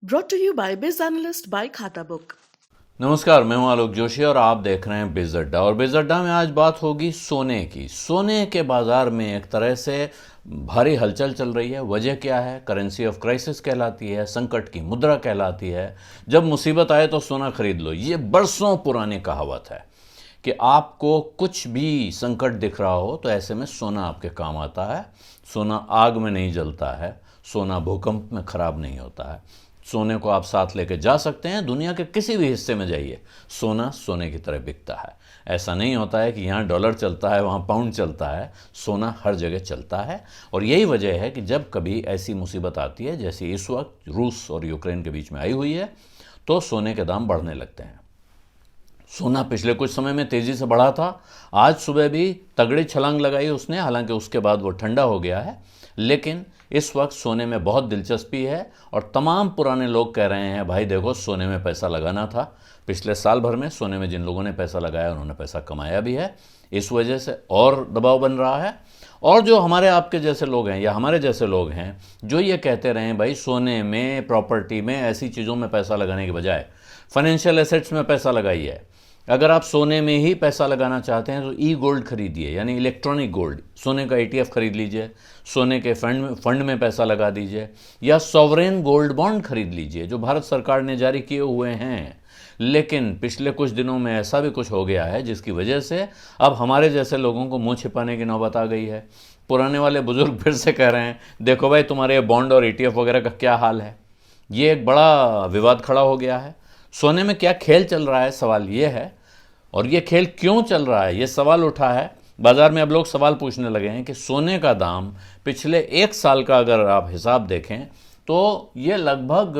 Brought to you by Biz Analyst by खाता book. नमस्कार, मैं हूं आलोक जोशी और आप देख रहे हैं बिज अड्डा। और बिज अड्डा में आज बात होगी सोने की। सोने के बाजार में एक तरह से भारी हलचल चल रही है। वजह क्या है? करेंसी ऑफ क्राइसिस कहलाती है, संकट की मुद्रा कहलाती है। जब मुसीबत आए तो सोना खरीद लो, ये बरसों पुरानी कहावत है कि आपको कुछ भी संकट दिख रहा हो तो ऐसे में सोना आपके काम आता है। सोना आग में नहीं जलता है, सोना भूकंप में खराब नहीं होता है। सोने को आप साथ लेके जा सकते हैं, दुनिया के किसी भी हिस्से में जाइए, सोना सोने की तरह बिकता है। ऐसा नहीं होता है कि यहाँ डॉलर चलता है वहाँ पाउंड चलता है, सोना हर जगह चलता है। और यही वजह है कि जब कभी ऐसी मुसीबत आती है जैसे इस वक्त रूस और यूक्रेन के बीच में आई हुई है, तो सोने के दाम बढ़ने लगते हैं। सोना पिछले कुछ समय में तेज़ी से बढ़ा था, आज सुबह भी तगड़ी छलांग लगाई उसने, हालांकि उसके बाद वो ठंडा हो गया है। लेकिन इस वक्त सोने में बहुत दिलचस्पी है और तमाम पुराने लोग कह रहे हैं भाई देखो सोने में पैसा लगाना था। पिछले साल भर में सोने में जिन लोगों ने पैसा लगाया उन्होंने पैसा कमाया भी है। इस वजह से और दबाव बन रहा है। और जो हमारे आपके जैसे लोग हैं या हमारे जैसे लोग हैं जो ये कहते रहे भाई सोने में, प्रॉपर्टी में, ऐसी चीज़ों में पैसा लगाने के बजाय फाइनेंशियल एसेट्स में पैसा लगाइए। अगर आप सोने में ही पैसा लगाना चाहते हैं तो ई गोल्ड खरीदिए, यानी इलेक्ट्रॉनिक गोल्ड। सोने का ETF खरीद लीजिए, सोने के फंड में पैसा लगा दीजिए, या सॉवरेन गोल्ड बॉन्ड खरीद लीजिए जो भारत सरकार ने जारी किए हुए हैं। लेकिन पिछले कुछ दिनों में ऐसा भी कुछ हो गया है जिसकी वजह से अब हमारे जैसे लोगों को मुंह छिपाने की नौबत आ गई है। पुराने वाले बुजुर्ग फिर से कह रहे हैं देखो भाई तुम्हारे बॉन्ड और ETF वगैरह का क्या हाल है। ये एक बड़ा विवाद खड़ा हो गया है। सोने में क्या खेल चल रहा है, सवाल ये है। और ये खेल क्यों चल रहा है, ये सवाल उठा है बाजार में। अब लोग सवाल पूछने लगे हैं कि सोने का दाम पिछले एक साल का अगर आप हिसाब देखें तो ये लगभग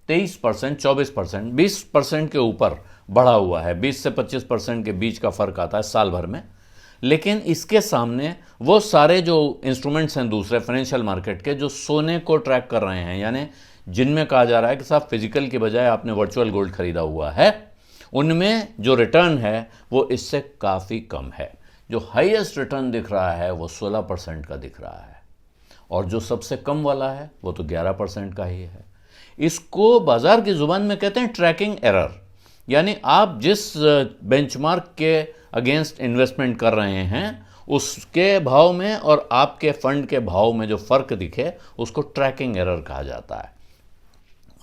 23%, 24%, 20% के ऊपर बढ़ा हुआ है। 20 से 25% के बीच का फर्क आता है साल भर में। लेकिन इसके सामने वो सारे जो इंस्ट्रूमेंट्स हैं दूसरे फाइनेंशियल मार्केट के जो सोने को ट्रैक कर रहे हैं, यानी जिनमें कहा जा रहा है कि साहब फिजिकल की बजाय आपने वर्चुअल गोल्ड खरीदा हुआ है, उनमें जो रिटर्न है वो इससे काफ़ी कम है। जो हाईएस्ट रिटर्न दिख रहा है वो 16% का दिख रहा है और जो सबसे कम वाला है वो तो 11% का ही है। इसको बाजार की ज़ुबान में कहते हैं ट्रैकिंग एरर। यानी आप जिस बेंचमार्क के अगेंस्ट इन्वेस्टमेंट कर रहे हैं उसके भाव में और आपके फंड के भाव में जो फ़र्क दिखे उसको ट्रैकिंग एरर कहा जाता है।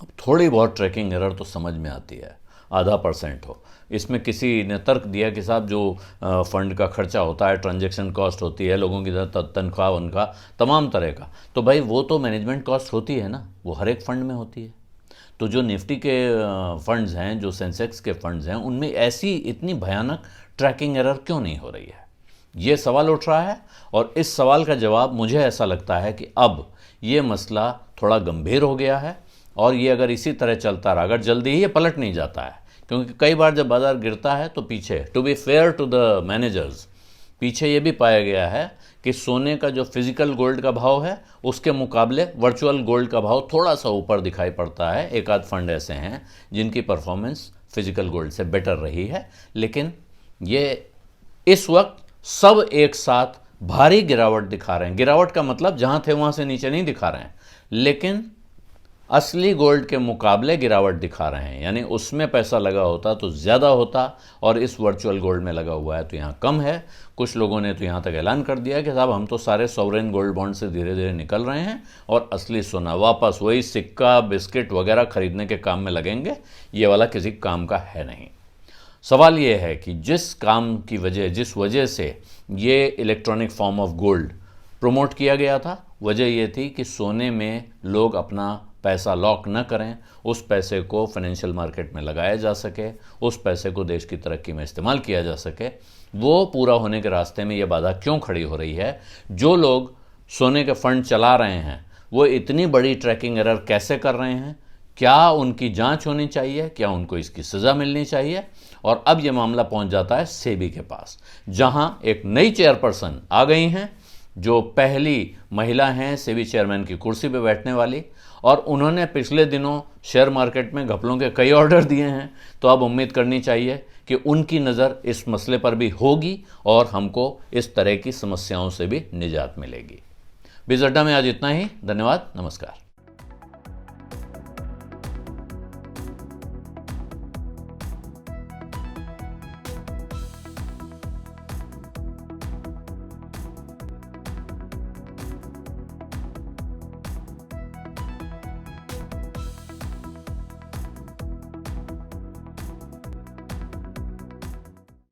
अब थोड़ी बहुत ट्रैकिंग एरर तो समझ में आती है, आधा % हो। इसमें किसी ने तर्क दिया कि साहब जो फंड का खर्चा होता है, ट्रांजैक्शन कॉस्ट होती है, लोगों की तनख्वाह, उनका तमाम तरह का, तो भाई वो तो मैनेजमेंट कॉस्ट होती है ना, वो हर एक फंड में होती है। तो जो निफ्टी के फंड्स हैं, जो सेंसेक्स के फंड्स हैं, उनमें ऐसी इतनी भयानक ट्रैकिंग एरर क्यों नहीं हो रही है, ये सवाल उठ रहा है। और इस सवाल का जवाब मुझे ऐसा लगता है कि अब ये मसला थोड़ा गंभीर हो गया है और ये अगर इसी तरह चलता रहा, अगर जल्दी ही ये पलट नहीं जाता है, क्योंकि कई बार जब बाजार गिरता है तो पीछे, to be fair to the managers, पीछे ये भी पाया गया है कि सोने का जो फिजिकल गोल्ड का भाव है उसके मुकाबले वर्चुअल गोल्ड का भाव थोड़ा सा ऊपर दिखाई पड़ता है। एक आध फंड ऐसे हैं जिनकी परफॉर्मेंस फिजिकल गोल्ड से बेटर रही है। लेकिन ये इस वक्त सब एक साथ भारी गिरावट दिखा रहे हैं। गिरावट का मतलब जहाँ थे वहाँ से नीचे नहीं दिखा रहे हैं, लेकिन असली गोल्ड के मुकाबले गिरावट दिखा रहे हैं। यानी उसमें पैसा लगा होता तो ज़्यादा होता और इस वर्चुअल गोल्ड में लगा हुआ है तो यहाँ कम है। कुछ लोगों ने तो यहाँ तक ऐलान कर दिया कि साहब हम तो सारे सॉवरेन गोल्ड बॉन्ड से धीरे धीरे निकल रहे हैं और असली सोना वापस वही सिक्का, बिस्किट वगैरह खरीदने के काम में लगेंगे। ये वाला किसी काम का है नहीं। सवाल ये है कि जिस काम की वजह, जिस वजह से ये electronic form of gold promote किया गया था, वजह ये थी कि सोने में लोग अपना पैसा लॉक न करें, उस पैसे को फाइनेंशियल मार्केट में लगाया जा सके, उस पैसे को देश की तरक्की में इस्तेमाल किया जा सके। वो पूरा होने के रास्ते में ये बाधा क्यों खड़ी हो रही है? जो लोग सोने के फंड चला रहे हैं वो इतनी बड़ी ट्रैकिंग एरर कैसे कर रहे हैं? क्या उनकी जांच होनी चाहिए? क्या उनको इसकी सज़ा मिलनी चाहिए? और अब ये मामला पहुंच जाता है सेबी के पास, जहां एक नई चेयरपर्सन आ गई हैं जो पहली महिला हैं सेबी चेयरमैन की कुर्सी पे बैठने वाली, और उन्होंने पिछले दिनों शेयर मार्केट में घपलों के कई ऑर्डर दिए हैं। तो अब उम्मीद करनी चाहिए कि उनकी नज़र इस मसले पर भी होगी और हमको इस तरह की समस्याओं से भी निजात मिलेगी। बिज अड्डा में आज इतना ही। धन्यवाद, नमस्कार।